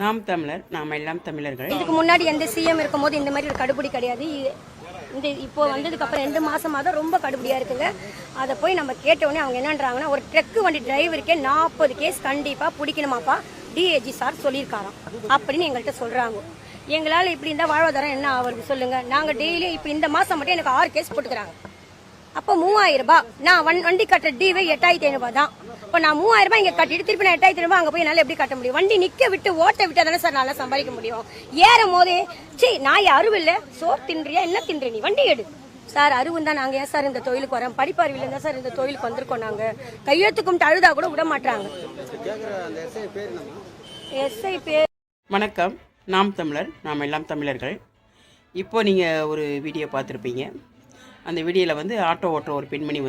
நாம் தமிழர், நாம் எல்லாம் தமிழர்கள். இதுக்கு முன்னாடி எந்த சிஎம் இருக்கும்போது இந்த மாதிரி ஒரு கடுபிடி கிடையாது. இந்த இப்போ வந்ததுக்கு அப்புறம் 2 மாசமாக தான் ரொம்ப கடுபடியாக இருக்குங்க. அதை போய் நம்ம கேட்டோடனே அவங்க என்னன்றாங்கன்னா, ஒரு ட்ரக்கு வண்டி டிரைவருக்கே 40 கேஸ் கண்டிப்பாக பிடிக்கணுமாப்பா டிஏஜி சார் சொல்லியிருக்காராம் அப்படின்னு எங்கள்கிட்ட சொல்கிறாங்க. எங்களால் இப்படி இருந்தால் வாழ்வாதாரம் என்ன ஆகுறது சொல்லுங்கள். நாங்கள் டெய்லி இப்போ இந்த மாதம் மட்டும் எனக்கு 6 கேஸ் போட்டுக்கிறாங்க. அப்போ 3000 ரூபாய். நான் வண்டி கட்டுற டிவே 8500 தான். இப்போ நான் 3000 ரூபாய் இங்கே கட்டிட்டு திருப்பி நான் 8500 அங்கே போய் என்னால் எப்படி கட்ட முடியும்? வண்டி நிற்க விட்டு ஓட்ட விட்டா தானே சார் நல்லா சம்பாதிக்க முடியும். ஏறும் போதே நான் அருவில்லை சோறு தின்றியா என்ன தின்றி நீ வண்டி எடு சார். அருவு தான். நாங்கள் ஏன் சார் இந்த தொழிலுக்கு வரோம்? படிப்பறிவில் இருந்தால் சார் இந்த தொழிலுக்கு வந்திருக்கோம். நாங்கள் கையெழுத்துக்கும் அழுதா கூட விட மாட்டாங்க. எஸ்ஐ பேர். வணக்கம். நாம் தமிழர், நாம் எல்லாம் தமிழர்கள். இப்போ நீங்கள் ஒரு வீடியோ பார்த்துருப்பீங்க. அந்த வீடியோவில் ஆட்டோ ஓட்டுற ஒரு பெண்மணி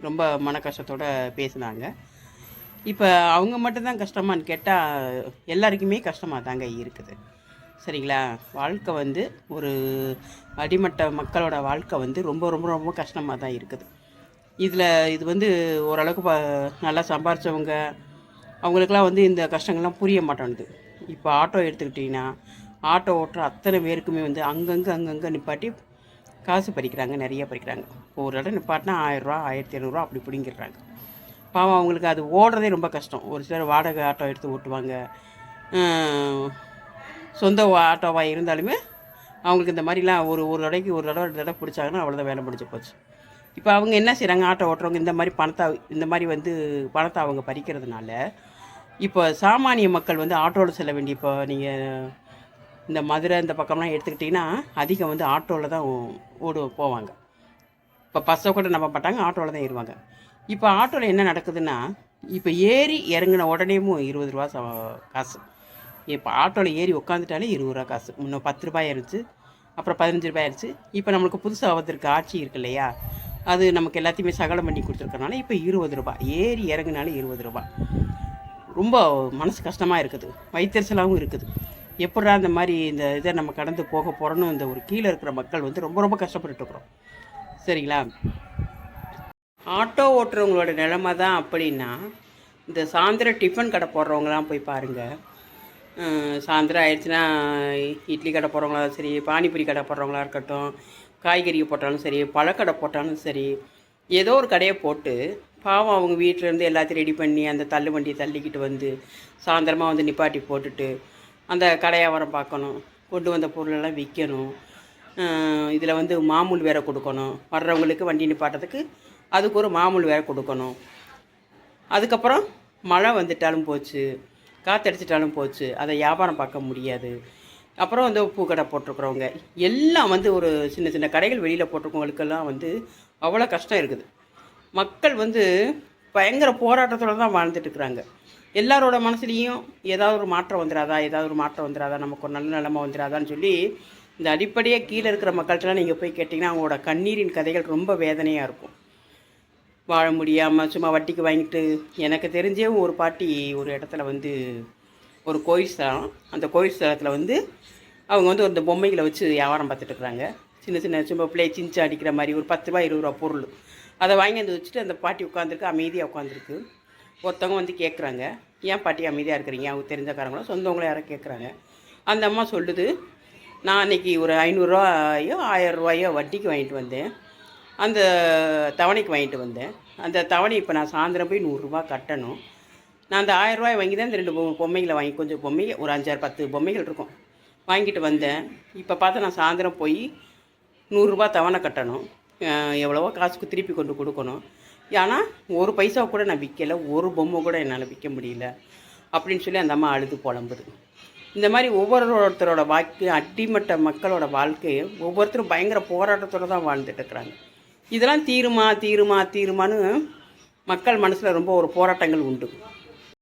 ரொம்ப மன கஷ்டத்தோடு பேசினாங்க. இப்போ அவங்க மட்டும்தான் கஷ்டமானு கேட்டால் எல்லாருக்குமே கஷ்டமாக தாங்க இருக்குது. சரிங்களா? வாழ்க்கை ஒரு அடிமட்ட மக்களோட வாழ்க்கை ரொம்ப ரொம்ப ரொம்ப கஷ்டமாக தான் இருக்குது. இது ஓரளவுக்கு நல்லா சம்பாரித்தவங்க அவங்களுக்கெல்லாம் இந்த கஷ்டங்கள்லாம் புரிய மாட்டேங்குது. இப்போ ஆட்டோ எடுத்துக்கிட்டிங்கன்னா ஆட்டோ ஓட்டுற அத்தனை பேருக்குமே அங்கங்கே நிப்பாட்டி காசு பறிக்கிறாங்க, நிறைய பறிக்கிறாங்க. ஒரு இடம் நிப்பாட்டினா 1000 ரூபா 1500 அப்படி பிடிங்கிடுறாங்க. பாவம் அவங்களுக்கு அது ஓடுறதே ரொம்ப கஷ்டம். ஒரு சிலர் வாடகை ஆட்டோ எடுத்து ஓட்டுவாங்க. சொந்த ஆட்டோவாக இருந்தாலுமே அவங்களுக்கு இந்த மாதிரிலாம் ஒரு தடவைக்கு ஒரு தடவை 2 தடவை பிடிச்சாங்கன்னா அவ்வளோதான், வேலை முடிஞ்சு போச்சு. இப்போ அவங்க என்ன செய்கிறாங்க? ஆட்டோ ஓட்டுறவங்க இந்த மாதிரி பணத்தை அவங்க பறிக்கிறதுனால இப்போ சாமானிய மக்கள் ஆட்டோவில் செல்ல வேண்டிய, இப்போ நீங்கள் இந்த மதுரை இந்த பக்கம்லாம் எடுத்துக்கிட்டிங்கன்னா அதிகம் ஆட்டோவில் தான் போவாங்க. இப்போ பஸ்ஸை கூட நம்ப மாட்டாங்க, ஆட்டோவில் தான் ஏறுவாங்க. இப்போ ஆட்டோவில் என்ன நடக்குதுன்னா, இப்போ ஏறி இறங்கின உடனேயும் 20 ரூபா காசு. இப்போ ஆட்டோவில் ஏறி உட்காந்துட்டாலே 20 ரூபா காசு. முன்ன 10 ரூபாய் ஆயிடுச்சு, அப்புறம் 15 ரூபாய் ஆயிடுச்சு. இப்போ நம்மளுக்கு புதுசாக வந்திருக்க ஆட்சி இருக்கு இல்லையா, அது நமக்கு எல்லாத்தையுமே சகலம் பண்ணி கொடுத்துருக்கனால இப்போ 20 ரூபா ஏறி இறங்கினாலே 20 ரூபா. ரொம்ப மனசு கஷ்டமாக இருக்குது, வயிற்றுச்சலாகவும் இருக்குது. எப்படா இந்த மாதிரி இந்த இதை நம்ம கடந்து போக போகிறோன்னு இந்த ஒரு கீழே இருக்கிற மக்கள் ரொம்ப ரொம்ப கஷ்டப்பட்டுருக்குறோம். சரிங்களா? ஆட்டோ ஓட்டுறவங்களோட நிலைமை தான் அப்படின்னா, இந்த சாயந்தரம் டிஃபன் கடை போடுறவங்களாம் போய் பாருங்கள். சாயந்தரம் ஆயிடுச்சுன்னா இட்லி கடை போடுறவங்களா சரி, பானிபூரி கடை போடுறவங்களா இருக்கட்டும், காய்கறி போட்டாலும் சரி, பழக்கடை போட்டாலும் சரி, ஏதோ ஒரு கடையை போட்டு பாவம் அவங்க வீட்டிலேருந்து எல்லாத்தையும் ரெடி பண்ணி அந்த தள்ளு வண்டியை தள்ளிக்கிட்டு சாயந்தரமாக நிப்பாட்டி போட்டுட்டு அந்த கடையாவரம் பார்க்கணும், கொண்டு வந்த பொருளெல்லாம் விற்கணும். இதில் மாமூல் வேறு கொடுக்கணும், வர்றவங்களுக்கு வண்டி நிப்பாட்டத்துக்கு அதுக்கு ஒரு மாமூல் வேறு கொடுக்கணும். அதுக்கப்புறம் மழை வந்துட்டாலும் போச்சு, காற்றடிச்சிட்டாலும் போச்சு, அதை வியாபாரம் பார்க்க முடியாது. அப்புறம் பூக்கடை போட்டிருக்கிறவங்க எல்லாம் ஒரு சின்ன சின்ன கடைகள் வெளியில் போட்டிருக்கவங்களுக்கெல்லாம் அவ்வளோ கஷ்டம் இருக்குது. மக்கள் பயங்கர போராட்டத்தோடு தான் வாழ்ந்துட்டுருக்குறாங்க. எல்லாரோட மனசுலேயும் ஏதாவது ஒரு மாற்றம் வந்துடாதா, நமக்கு ஒரு நல்ல நிலைமை வந்துடாதான்னு சொல்லி இந்த அடிப்படையாக கீழே இருக்கிற மக்கள்கிட்டலாம் நீங்கள் போய் கேட்டிங்கன்னா அவங்களோட கண்ணீரின் கதைகள் ரொம்ப வேதனையாக இருக்கும். வாழ முடியாமல் சும்மா வட்டிக்கு வாங்கிட்டு, எனக்கு தெரிஞ்சே ஒரு பாட்டி ஒரு இடத்துல ஒரு கோயில் ஸ்தலம், அந்த கோயில் ஸ்தலத்தில் அவங்க அந்த பொம்மைகளை வச்சு வியாபாரம் பார்த்துட்டுருக்குறாங்க. சின்ன சின்ன சும்மா பிள்ளை சிஞ்சு அடிக்கிற மாதிரி ஒரு 10 ரூபா 20 ரூபா பொருள், அதை வாங்கி வச்சுட்டு அந்த பாட்டி உட்காந்துருக்கு, அமைதியாக உட்காந்துருக்கு. ஒருத்தவங்க கேட்குறாங்க, ஏன் பாட்டி அமைதியாக இருக்கிறீங்க? அவங்க தெரிஞ்சக்காரங்களோ சொந்தவங்களோ யாரோ கேட்குறாங்க. அந்த அம்மா சொல்லுது, நான் அன்றைக்கி ஒரு 500 ரூபாயோ 1000 ரூபாயோ வட்டிக்கு வாங்கிட்டு வந்தேன், அந்த தவணைக்கு வாங்கிட்டு வந்தேன். அந்த தவணை இப்போ நான் சாயந்தரம் போய் 100 ரூபா கட்டணும். நான் அந்த 1000 ரூபாய் வாங்கி தான் இந்த 2 பொம்மைகளை வாங்கி, கொஞ்சம் பொம்மைகள் ஒரு 5 6 10 பொம்மைகள் இருக்கும், வாங்கிட்டு வந்தேன். இப்போ பார்த்தா நான் சாயந்தரம் போய் 100 ரூபா தவணை கட்டணும், எவ்வளவோ காசுக்கு திருப்பி கொண்டு கொடுக்கணும். ஆனால் ஒரு பைசா கூட நான் விற்கலை, ஒரு பொம்மை கூட என்னால் விற்க முடியல அப்படின்னு சொல்லி அந்த அம்மா அழுது புலம்புது. இந்த மாதிரி ஒவ்வொருத்தரோட வாழ்க்கை, அடிமட்ட மக்களோட வாழ்க்கையை ஒவ்வொருத்தரும் பயங்கர போராட்டத்தோடு தான் வாழ்ந்துட்டு இருக்கிறாங்க. இதெல்லாம் தீருமான்னு மக்கள் மனசில் ரொம்ப ஒரு போராட்டங்கள் உண்டு.